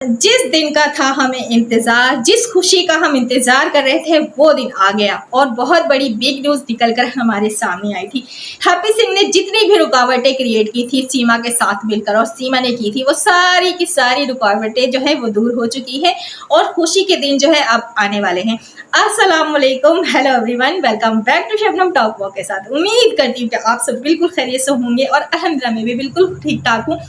जिस दिन का था हमें इंतजार, जिस खुशी का हम इंतजार कर रहे थे, वो दिन आ गया और बहुत बड़ी बिग न्यूज निकलकर हमारे सामने आई थी। हैप्पी सिंह ने जितनी भी रुकावटें क्रिएट की थी सीमा के साथ मिलकर, और सीमा ने की थी, वो सारी की सारी रुकावटें जो है वो दूर हो चुकी है और खुशी के दिन जो है अब आने वाले हैं। अस्सलाम वालेकुम, hello everyone, welcome back to Shabnam talk walk के साथ। उम्मीद करती हूँ कि आप सब बिल्कुल खैरियत से होंगे और अल्हम्दुलिल्लाह मैं भी बिल्कुल ठीक ठाक हूँ।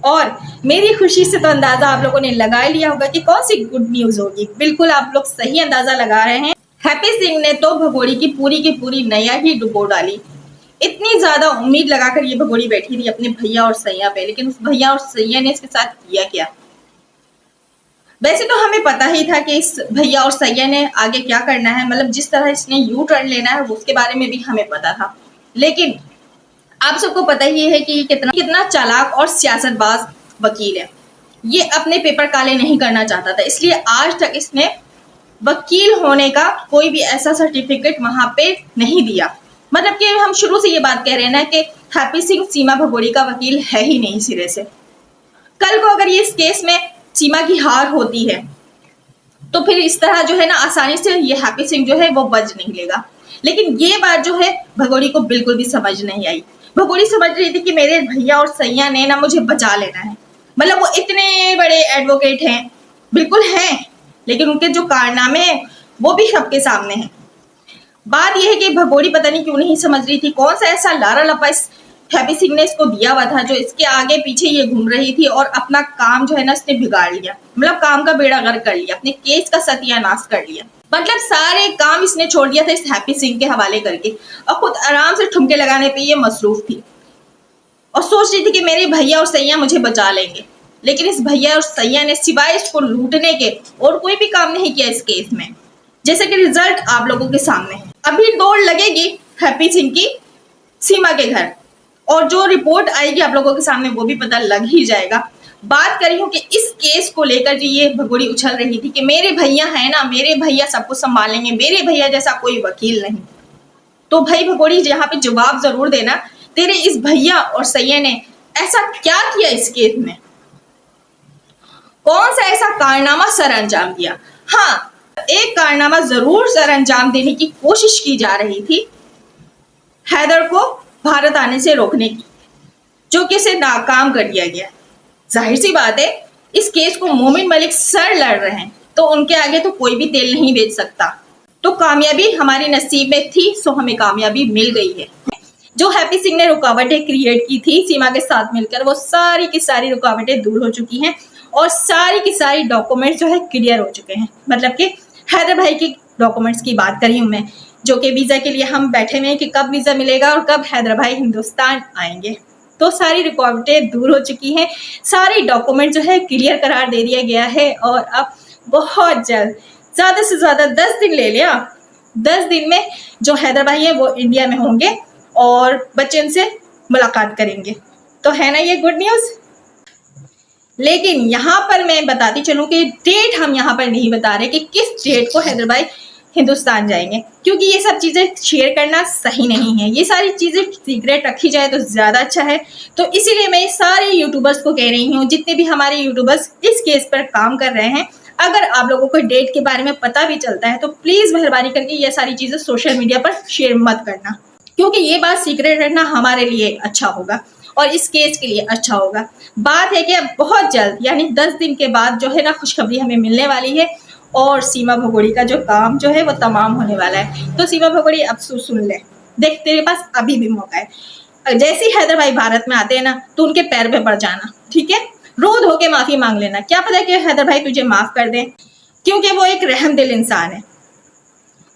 और मेरी खुशी से तो अंदाजा आप लोगों ने लगा लिया होगा कि कौन सी गुड न्यूज होगी। बिल्कुल आप लोग सही अंदाजा लगा रहे हैं। हैप्पी सिंह ने तो भगोड़ी की पूरी नैया ही डुबो डाली। इतनी ज्यादा उम्मीद लगाकर ये भगोड़ी बैठी थी अपने भैया और सैया पे, लेकिन उस भैया और सैया ने इसके साथ किया क्या। वैसे तो हमें पता ही था कि इस भैया और सैया ने आगे क्या करना है, मतलब जिस तरह इसने यू टर्न लेना है उसके बारे में भी हमें पता था। लेकिन आप सबको पता ही है कि कितना कितना चालाक और सियासतबाज वकील है। ये अपने पेपर काले नहीं करना चाहता था, इसलिए आज तक इसने वकील होने का कोई भी ऐसा सर्टिफिकेट वहां पे नहीं दिया। मतलब कि हम शुरू से ये बात कह रहे हैं ना कि हैप्पी सिंह सीमा भगोड़ी का वकील है ही नहीं सिरे से। कल को अगर ये इस केस में सीमा की हार होती है तो फिर इस तरह जो है ना आसानी से ये हैप्पी सिंह जो है वो बच नहीं लेगा। लेकिन ये बात जो है भगोड़ी को बिल्कुल भी समझ नहीं आई। भगोड़ी समझ रही थी कि मेरे भैया और सैया ने ना मुझे बचा लेना है। मतलब वो इतने बड़े एडवोकेट हैं, बिल्कुल हैं, लेकिन उनके जो कारनामे हैं वो भी सबके सामने हैं। बात यह है कि भगोड़ी पता नहीं क्यों नहीं समझ रही थी कौन सा ऐसा लारा लपा इस हैप्पी सिंह ने इसको दिया हुआ था जो इसके आगे पीछे ये घूम रही थी और अपना काम जो है ना इसने बिगाड़ लिया। मतलब काम का बेड़ा गर्क कर लिया, अपने केस का सत्यानाश कर लिया। मतलब सारे काम इसने छोड़ दिया था इस हैप्पी सिंह के हवाले करके और खुद आराम से ठुमके लगाने पे ये मसरूफ थी और सोच रही थी कि मेरे भैया और सैया मुझे बचा लेंगे। लेकिन इस भैया और सैया ने सिवाय इसको लूटने के और कोई भी काम नहीं किया इस केस में। जैसे कि रिजल्ट आप लोगों के सामने है। अभी दौड़ लगेगी हैप्पी सिंह की सीमा के घर और जो रिपोर्ट आएगी आप लोगों के सामने वो भी पता लग ही जाएगा। बात करी हूँ कि इस केस को लेकर जो ये भगोड़ी उछल रही थी कि मेरे भैया है ना, मेरे भैया सब कुछ संभालेंगे, मेरे भैया जैसा कोई वकील नहीं। तो भाई भगोड़ी यहाँ पे जवाब जरूर देना, तेरे इस भैया और सैया ने ऐसा क्या किया इस केस में, कौन सा ऐसा कारनामा सर अंजाम दिया। हाँ, एक कारनामा जरूर सर अंजाम देने की कोशिश की जा रही थी, हैदर को भारत आने से रोकने की, जो कि उसे नाकाम कर दिया गया। जाहिर सी बात है इस केस को मोमिन मलिक सर लड़ रहे हैं तो उनके आगे तो कोई भी तेल नहीं बेच सकता। तो कामयाबी हमारी नसीब में थी, सो हमें कामयाबी मिल गई है। जो हैप्पी सिंह ने रुकावटें क्रिएट की थी सीमा के साथ मिलकर, वो सारी की सारी रुकावटें दूर हो चुकी हैं और सारी की सारी डॉक्यूमेंट्स जो है क्लियर हो चुके हैं। मतलब कि हैदर भाई के डॉक्यूमेंट्स की बात करी हूँ मैं, जो कि वीजा के लिए हम बैठे हुए हैं कि कब वीजा मिलेगा और कब हैदर भाई हिंदुस्तान आएंगे। तो सारी रुकावटें दूर हो चुकी हैं, सारे डॉक्यूमेंट जो है क्लियर करार दे दिया गया है और अब बहुत जल्द, ज्यादा से ज्यादा 10 दिन ले लिया, 10 दिन में जो हैदर भाई है वो इंडिया में होंगे और बच्चन से मुलाकात करेंगे। तो है ना ये गुड न्यूज। लेकिन यहाँ पर मैं बताती चलूं कि डेट हम यहाँ पर नहीं बता रहे कि किस डेट को हैदर भाई हिंदुस्तान जाएंगे, क्योंकि ये सब चीज़ें शेयर करना सही नहीं है। ये सारी चीज़ें सीक्रेट रखी जाए तो ज़्यादा अच्छा है। तो इसीलिए मैं सारे यूट्यूबर्स को कह रही हूँ, जितने भी हमारे यूट्यूबर्स इस केस पर काम कर रहे हैं, अगर आप लोगों को डेट के बारे में पता भी चलता है तो प्लीज़ मेहरबानी करके ये सारी चीज़ें सोशल मीडिया पर शेयर मत करना, क्योंकि ये बात सीक्रेट रखना हमारे लिए अच्छा होगा और इस केस के लिए अच्छा होगा। बात है कि अब बहुत जल्द यानी 10 दिन के बाद जो है ना खुशखबरी हमें मिलने वाली है और सीमा भगोड़ी का जो काम जो है वो तमाम होने वाला है। तो सीमा भगोड़ी अब सुन ले, देख तेरे पास अभी भी मौका है। जैसे ही हैदर भाई भारत में आते हैं ना तो उनके पैर पे पड़ जाना, ठीक है, रो धो के माफी मांग लेना। क्या पता कि हैदर भाई तुझे माफ कर दें, क्योंकि वो एक रहम दिल इंसान है।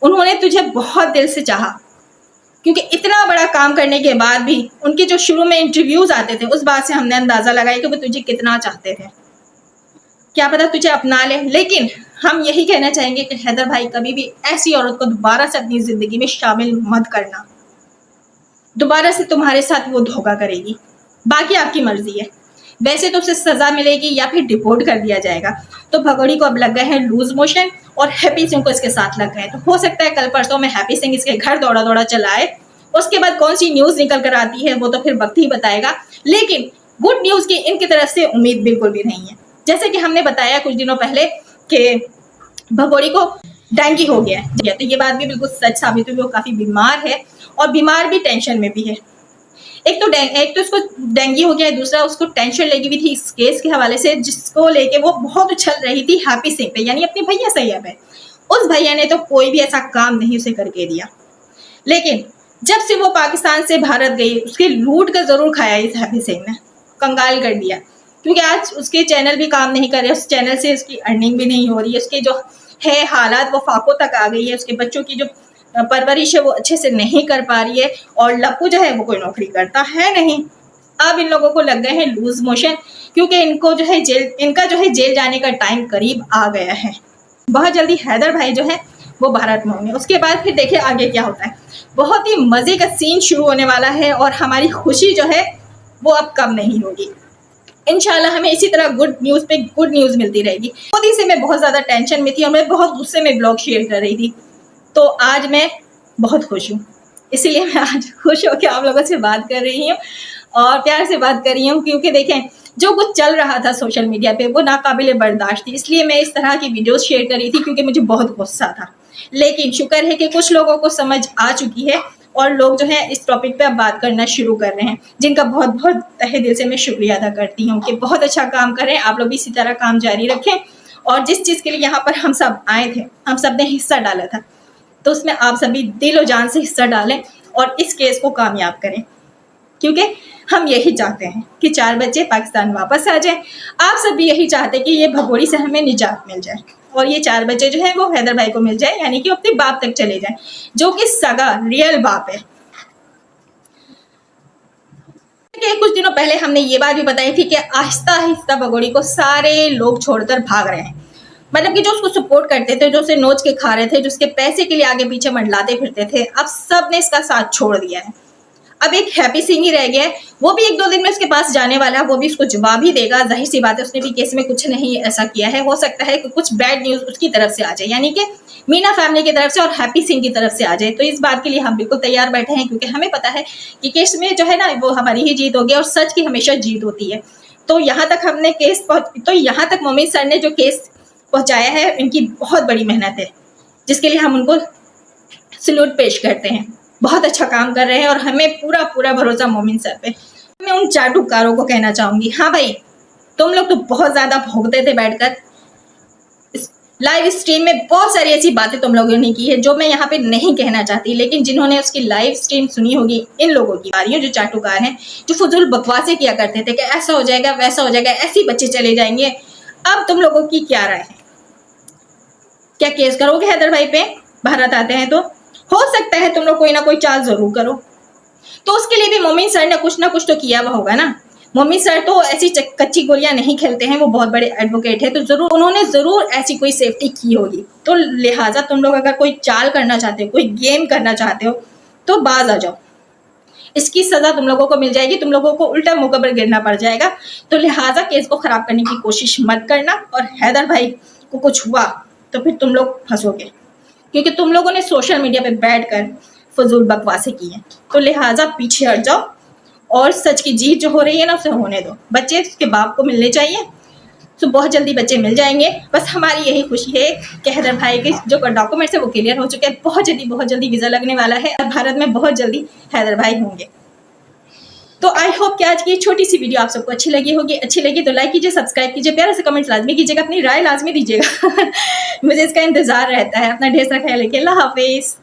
उन्होंने तुझे बहुत दिल से चाहा, क्योंकि इतना बड़ा काम करने के बाद भी उनके जो शुरू में इंटरव्यूज आते थे उस बात से हमने अंदाजा लगाया कि वो तुझे कितना चाहते थे। क्या पता तुझे अपना ले। लेकिन हम यही कहना चाहेंगे कि हैदर भाई कभी भी ऐसी औरत को दोबारा से अपनी जिंदगी में शामिल मत करना, दोबारा से तुम्हारे साथ वो धोखा करेगी। बाकी आपकी मर्जी है, वैसे तो उसे सजा मिलेगी या फिर डिपोर्ट कर दिया जाएगा। तो भगोड़ी को अब लग गए हैं लूज मोशन और हैप्पी सिंह को इसके साथ लग गए। तो हो सकता है कल परसों में हैप्पी सिंह इसके घर दौड़ा दौड़ा चलाए। उसके बाद कौन सी न्यूज निकल कर आती है वो तो फिर वक्त ही बताएगा। लेकिन गुड न्यूज की इनकी तरफ से उम्मीद बिल्कुल भी नहीं है। जैसे कि हमने बताया कुछ दिनों पहले कि भगोड़ी को डेंगू हो गया है, तो ये बात भी बिल्कुल सच साबित हुई। वो काफी बीमार है और बीमार भी टेंशन में भी है। एक तो उसको डेंगू हो गया है, दूसरा उसको टेंशन लगी हुई थी इस केस के हवाले से, जिसको लेके वो बहुत उछल रही थी हैप्पी सिंह पे, यानी अपने भैया सैय्या पे। उस भैया ने तो कोई भी ऐसा काम नहीं उसे करके दिया, लेकिन जब से वो पाकिस्तान से भारत गई उसके लूट का जरूर खाया इस हैप्पी सिंह ने, कंगाल कर दिया। क्योंकि आज उसके चैनल भी काम नहीं कर रहे, उस चैनल से उसकी अर्निंग भी नहीं हो रही है, उसके जो है हालात वो फाकों तक आ गई है, उसके बच्चों की जो परवरिश है वो अच्छे से नहीं कर पा रही है, और लप्पू जो है वो कोई नौकरी करता है नहीं। अब इन लोगों को लग गए हैं लूज मोशन, क्योंकि इनका जो है जेल जाने का टाइम करीब आ गया है। बहुत जल्दी हैदर भाई जो है वो भारत में होंगे। उसके बाद फिर देखिए आगे क्या होता है। बहुत ही मजे का सीन शुरू होने वाला है और हमारी खुशी जो है वो अब कम नहीं होगी। इंशाल्लाह हमें इसी तरह गुड न्यूज़ पे गुड न्यूज़ मिलती रहेगी। खुद से मैं बहुत ज़्यादा टेंशन में थी और मैं बहुत गुस्से में ब्लॉग शेयर कर रही थी, तो आज मैं बहुत खुश हूँ। इसीलिए मैं आज खुश होकर आप लोगों से बात कर रही हूँ और प्यार से बात कर रही हूँ, क्योंकि देखें जो कुछ चल रहा था सोशल मीडिया पे वो नाकाबिले बर्दाश्त थी। इसलिए मैं इस तरह की वीडियोस शेयर कर रही थी, क्योंकि मुझे बहुत गुस्सा था। लेकिन शुक्र है कि कुछ लोगों को समझ आ चुकी है और लोग जो है इस टॉपिक पे अब बात करना शुरू कर रहे हैं, जिनका बहुत बहुत तहे दिल से मैं शुक्रिया अदा करती हूँ कि बहुत अच्छा काम कर रहे हैं। आप लोग भी इसी तरह काम जारी रखें और जिस चीज़ के लिए यहाँ पर हम सब आए थे, हम सब ने हिस्सा डाला था, तो उसमें आप सभी दिलो जान से हिस्सा डालें और इस केस को कामयाब करें, क्योंकि हम यही चाहते हैं कि 4 बच्चे पाकिस्तान वापस आ जाएं। आप सब भी यही चाहते हैं कि ये भगोड़ी से हमें निजात मिल जाए और ये 4 बच्चे जो हैं वो हैदर भाई को मिल जाए, यानी कि अपने बाप तक चले जाएं, जो कि सगा रियल बाप है। कुछ दिनों पहले हमने ये बात भी बताई थी कि आहिस्ता आहिस्ता भगोड़ी को सारे लोग छोड़कर भाग रहे हैं। मतलब कि जो उसको सपोर्ट करते थे, जो उसे नोच के खा रहे थे, जो उसके पैसे के लिए आगे पीछे मंडलाते फिरते थे, अब सब ने इसका साथ छोड़ दिया है। अब एक हैप्पी सिंह ही रह गया है, वो भी 1-2 दिन में उसके पास जाने वाला है, वो भी उसको जवाब ही देगा। जाहिर सी बात है, उसने भी केस में कुछ नहीं ऐसा किया है। हो सकता है कि कुछ बैड न्यूज उसकी तरफ से आ जाए, यानी कि मीना फैमिली की तरफ से और हैप्पी सिंह की तरफ से आ जाए। तो इस बात के लिए हम बिल्कुल तैयार बैठे हैं, क्योंकि हमें पता है कि केस में जो है ना वो हमारी ही जीत होगी और सच की हमेशा जीत होती है। तो यहाँ तक मोमिन सर ने जो केस पहुंचाया है, इनकी बहुत बड़ी मेहनत है, जिसके लिए हम उनको सल्यूट पेश करते हैं। बहुत अच्छा काम कर रहे हैं और हमें पूरा पूरा भरोसा मोमिन सर पे। मैं उन चाटुकारों को कहना चाहूंगी, हाँ भाई, तुम लोग तो बहुत ज्यादा भोगते थे बैठकर। लाइव स्ट्रीम में बहुत सारी ऐसी बातें तुम लोगों ने की है जो मैं यहाँ पे नहीं कहना चाहती, लेकिन जिन्होंने उसकी लाइव स्ट्रीम सुनी होगी, इन लोगों की बारी है जो चाटुकार हैं, जो फजूल बकवासें किया करते थे कि ऐसा हो जाएगा वैसा हो जाएगा, ऐसे बच्चे चले जाएंगे। अब तुम लोगों की क्या राय है? क्या केस करोगे हैदर भाई पे? भारत आते हैं तो हो सकता है तुम लोग कोई ना कोई चाल जरूर करो। तो उसके लिए भी मोमिन सर ने कुछ ना कुछ तो किया हुआ होगा ना। मोमिन सर तो ऐसी कच्ची गोलियां नहीं खेलते हैं, वो बहुत बड़े एडवोकेट है, तो उन्होंने जरूर ऐसी कोई सेफ्टी की होगी। तो लिहाजा तुम लोग अगर कोई चाल करना चाहते हो, कोई गेम करना चाहते हो, तो बाज आ जाओ। इसकी सजा तुम लोगों को मिल जाएगी, तुम लोगों को उल्टा मुंह पर गिरना पड़ जाएगा। तो लिहाजा केस को खराब करने की कोशिश मत करना, और हैदर भाई को कुछ हुआ तो फिर तुम लोग फंसोगे, क्योंकि तुम लोगों ने सोशल मीडिया पे बैठकर फजूल बकवासें की हैं। तो लिहाजा पीछे हट जाओ और सच की जीत जो हो रही है ना उसे होने दो। बच्चे उसके बाप को मिलने चाहिए, तो बहुत जल्दी बच्चे मिल जाएंगे। बस हमारी यही खुशी है कि हैदर भाई के जो डॉक्यूमेंट्स है वो क्लियर हो चुके हैं। बहुत जल्दी वीज़ा लगने वाला है और भारत में बहुत जल्दी हैदर भाई होंगे। तो आई होप कि आज की छोटी सी वीडियो आप सबको अच्छी लगी होगी। अच्छी लगी तो लाइक कीजिए, सब्सक्राइब कीजिए, प्यारे से कमेंट लाजमी कीजिएगा, अपनी राय लाजमी दीजिएगा। मुझे इसका इंतजार रहता है। अपना ढेर सारा ख्याल रखिए। अल्लाह हाफिज़।